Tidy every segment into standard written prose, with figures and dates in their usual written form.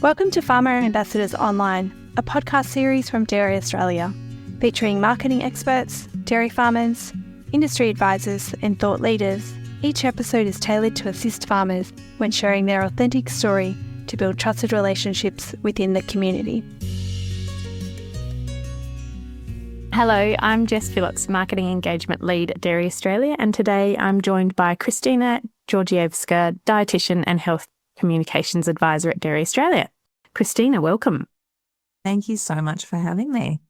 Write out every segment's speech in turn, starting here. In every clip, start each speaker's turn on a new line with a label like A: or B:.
A: Welcome to Farmer Ambassadors Online, a podcast series from Dairy Australia, featuring marketing experts, dairy farmers, industry advisors and thought leaders. Each episode is tailored to assist farmers when sharing their authentic story to build trusted relationships within the community.
B: Hello, I'm Jess Phillips, Marketing Engagement Lead at Dairy Australia, and today I'm joined by Kristina Gorgievska, Dietitian and Health Communications Advisor at Dairy Australia. Kristina, welcome.
C: Thank you so much for having me.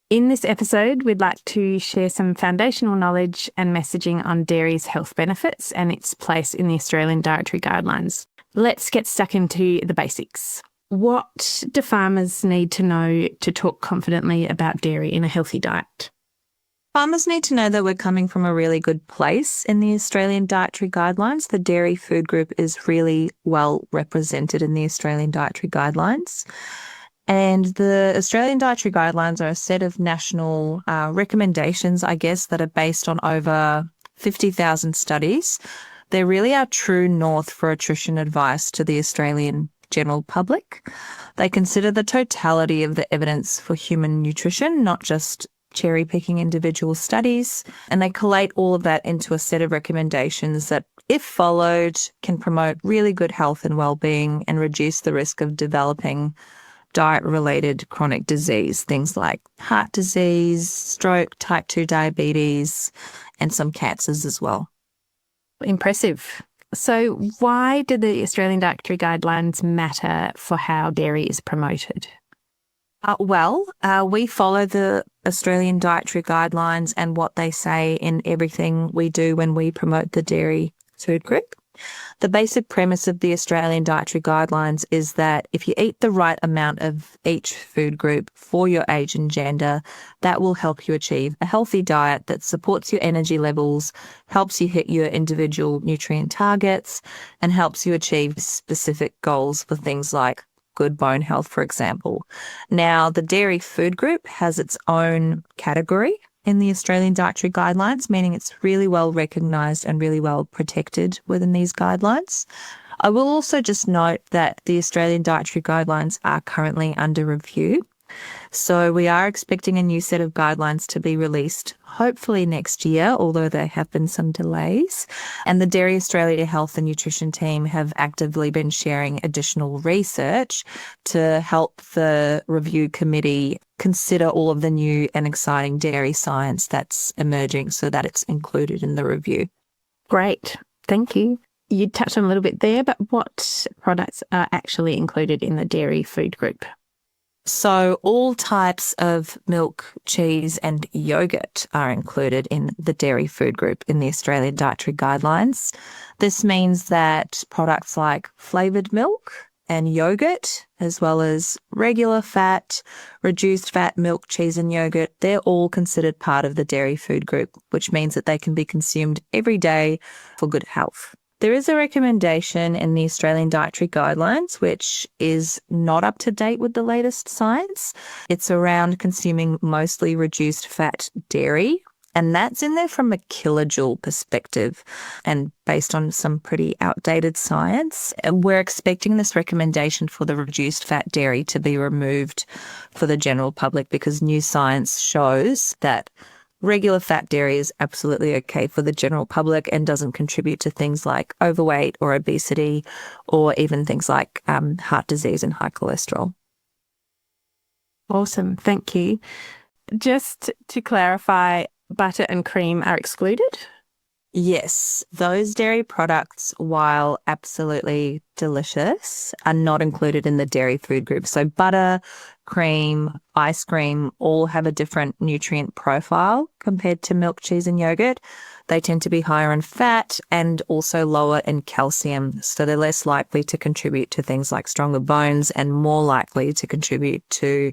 B: In this episode, we'd like to share some foundational knowledge and messaging on dairy's health benefits and its place in the Australian Dietary Guidelines. Let's get stuck into the basics. What do farmers need to know to talk confidently about dairy in a healthy diet?
C: Farmers need to know that we're coming from a really good place in the Australian Dietary Guidelines. The dairy food group is really well represented in the Australian Dietary Guidelines. And the Australian Dietary Guidelines are a set of national recommendations, I guess, that are based on over 50,000 studies. They're really our true north for nutrition advice to the Australian general public. They consider the totality of the evidence for human nutrition, not just cherry-picking individual studies, and they collate all of that into a set of recommendations that, if followed, can promote really good health and well-being and reduce the risk of developing diet-related chronic disease, things like heart disease, stroke, type 2 diabetes, and some cancers as well.
B: Impressive. So why do the Australian Dietary Guidelines matter for how dairy is promoted?
C: We follow the Australian Dietary Guidelines and what they say in everything we do when we promote the dairy food group. The basic premise of the Australian Dietary Guidelines is that if you eat the right amount of each food group for your age and gender, that will help you achieve a healthy diet that supports your energy levels, helps you hit your individual nutrient targets, and helps you achieve specific goals for things like good bone health, for example. Now, the dairy food group has its own category in the Australian Dietary Guidelines, meaning it's really well recognised and really well protected within these guidelines. I will also just note that the Australian Dietary Guidelines are currently under review. So we are expecting a new set of guidelines to be released hopefully next year, although there have been some delays. And the Dairy Australia Health and Nutrition team have actively been sharing additional research to help the review committee consider all of the new and exciting dairy science that's emerging so that it's included in the review.
B: Great. Thank you. You touched on a little bit there, but what products are actually included in the dairy food group?
C: So all types of milk, cheese and yogurt are included in the dairy food group in the Australian Dietary Guidelines. This means that products like flavoured milk and yogurt, as well as regular fat, reduced fat milk, cheese and yogurt, they're all considered part of the dairy food group, which means that they can be consumed every day for good health. There is a recommendation in the Australian Dietary Guidelines, which is not up to date with the latest science. It's around consuming mostly reduced fat dairy, and that's in there from a kilojoule perspective and based on some pretty outdated science. And we're expecting this recommendation for the reduced fat dairy to be removed for the general public because new science shows that regular fat dairy is absolutely okay for the general public and doesn't contribute to things like overweight or obesity or even things like heart disease and high cholesterol.
B: Awesome. Thank you. Just to clarify, butter and cream are excluded?
C: Yes, those dairy products, while absolutely delicious, are not included in the dairy food group. So butter, cream, ice cream all have a different nutrient profile compared to milk, cheese and yogurt. They tend to be higher in fat and also lower in calcium. So they're less likely to contribute to things like stronger bones and more likely to contribute to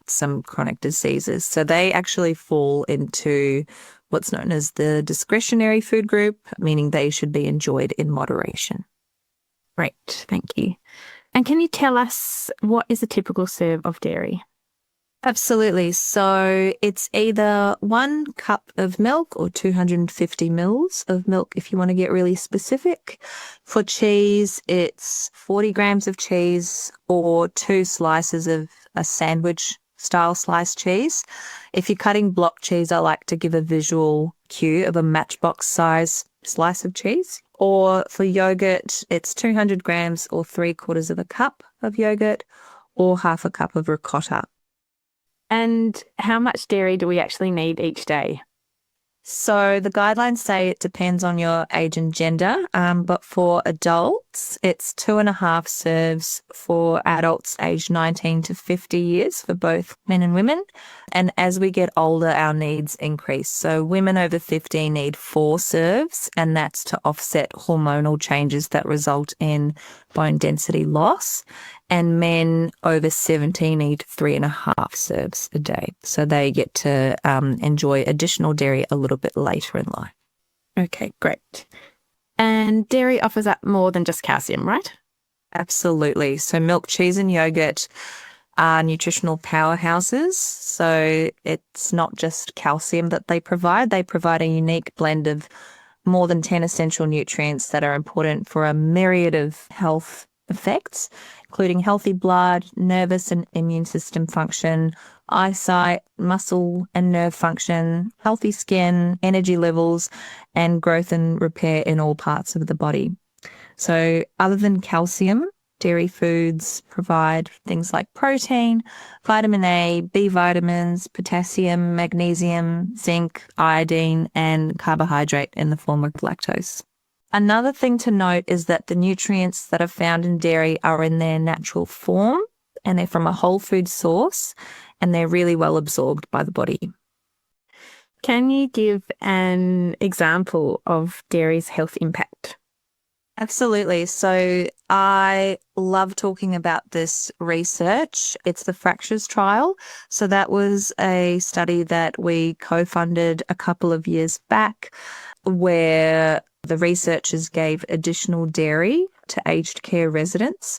C: some chronic diseases. So they actually fall into what's known as the discretionary food group, meaning they should be enjoyed in moderation.
B: Great, thank you. And can you tell us what is a typical serve of dairy?
C: Absolutely. So it's either 1 cup of milk or 250 mils of milk if you want to get really specific. For cheese, it's 40 grams of cheese or 2 slices of a sandwich style sliced cheese. If you're cutting block cheese, I like to give a visual cue of a matchbox size slice of cheese. Or for yogurt, it's 200 grams or 3/4 of a cup of yogurt or half a cup of ricotta.
B: And how much dairy do we actually need each day?
C: So the guidelines say it depends on your age and gender, but for adults, it's 2.5 serves for adults aged 19 to 50 years for both men and women. And as we get older, our needs increase. So women over 50 need 4 serves, and that's to offset hormonal changes that result in bone density loss. And men over 70 need 3.5 serves a day. So they get to enjoy additional dairy a little bit later in life.
B: Okay, great. And dairy offers up more than just calcium, right?
C: Absolutely. So milk, cheese and yogurt are nutritional powerhouses. So it's not just calcium that they provide. They provide a unique blend of more than 10 essential nutrients that are important for a myriad of health effects, including healthy blood, nervous and immune system function, eyesight, muscle and nerve function, healthy skin, energy levels, and growth and repair in all parts of the body. So other than calcium, dairy foods provide things like protein, vitamin A, B vitamins, potassium, magnesium, zinc, iodine, and carbohydrate in the form of lactose. Another thing to note is that the nutrients that are found in dairy are in their natural form and they're from a whole food source and they're really well absorbed by the body.
B: Can you give an example of dairy's health impact?
C: Absolutely. So I love talking about this research. It's the fractures trial. So that was a study that we co-funded a couple of years back where the researchers gave additional dairy to aged care residents.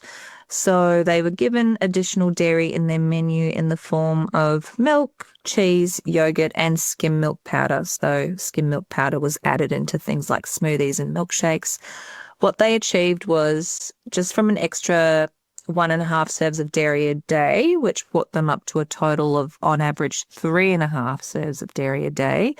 C: So they were given additional dairy in their menu in the form of milk, cheese, yogurt, and skim milk powder. So skim milk powder was added into things like smoothies and milkshakes. What they achieved was just from an extra 1.5 serves of dairy a day, which brought them up to a total of, on average, 3.5 serves of dairy a day.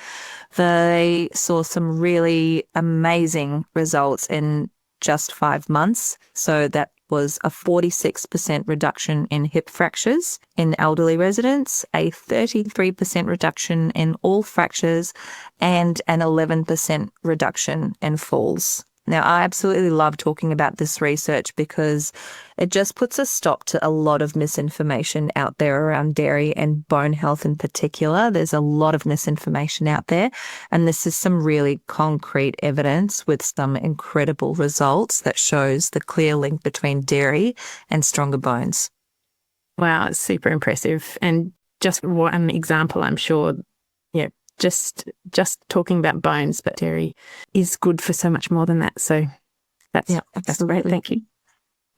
C: They saw some really amazing results in just 5 months. So that was a 46% reduction in hip fractures in elderly residents, a 33% reduction in all fractures, and an 11% reduction in falls. Now, I absolutely love talking about this research because it just puts a stop to a lot of misinformation out there around dairy and bone health in particular. There's a lot of misinformation out there, and this is some really concrete evidence with some incredible results that shows the clear link between dairy and stronger bones.
B: Wow, it's super impressive. And just one example, I'm sure, just talking about bones, but dairy is good for so much more than that. So that's great. Thank you.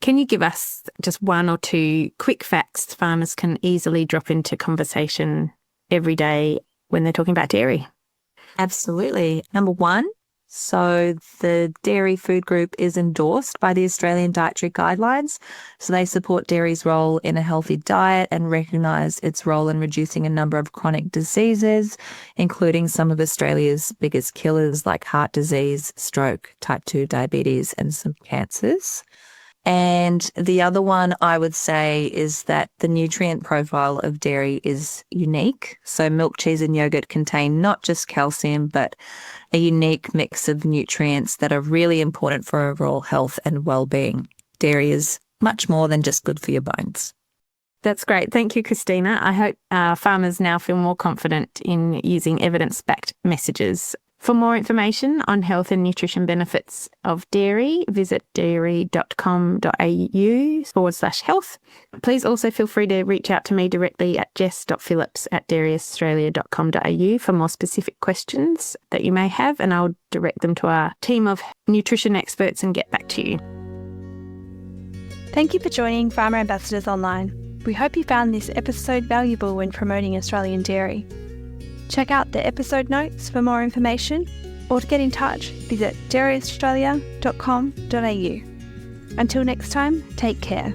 B: Can you give us just 1 or 2 quick facts farmers can easily drop into conversation every day when they're talking about dairy?
C: Absolutely. Number 1, so the dairy food group is endorsed by the Australian Dietary Guidelines. So they support dairy's role in a healthy diet and recognise its role in reducing a number of chronic diseases, including some of Australia's biggest killers like heart disease, stroke, type 2 diabetes, and some cancers. And the other one I would say is that the nutrient profile of dairy is unique. So milk, cheese and yogurt contain not just calcium, but a unique mix of nutrients that are really important for overall health and well-being. Dairy is much more than just good for your bones.
B: That's great. Thank you, Kristina. I hope farmers now feel more confident in using evidence-backed messages. For more information on health and nutrition benefits of dairy, visit dairy.com.au/health. Please also feel free to reach out to me directly at jess.phillips@dairyaustralia.com.au for more specific questions that you may have, and I'll direct them to our team of nutrition experts and get back to you.
A: Thank you for joining Farmer Ambassadors Online. We hope you found this episode valuable when promoting Australian dairy. Check out the episode notes for more information, or to get in touch, visit dairyaustralia.com.au. Until next time, take care.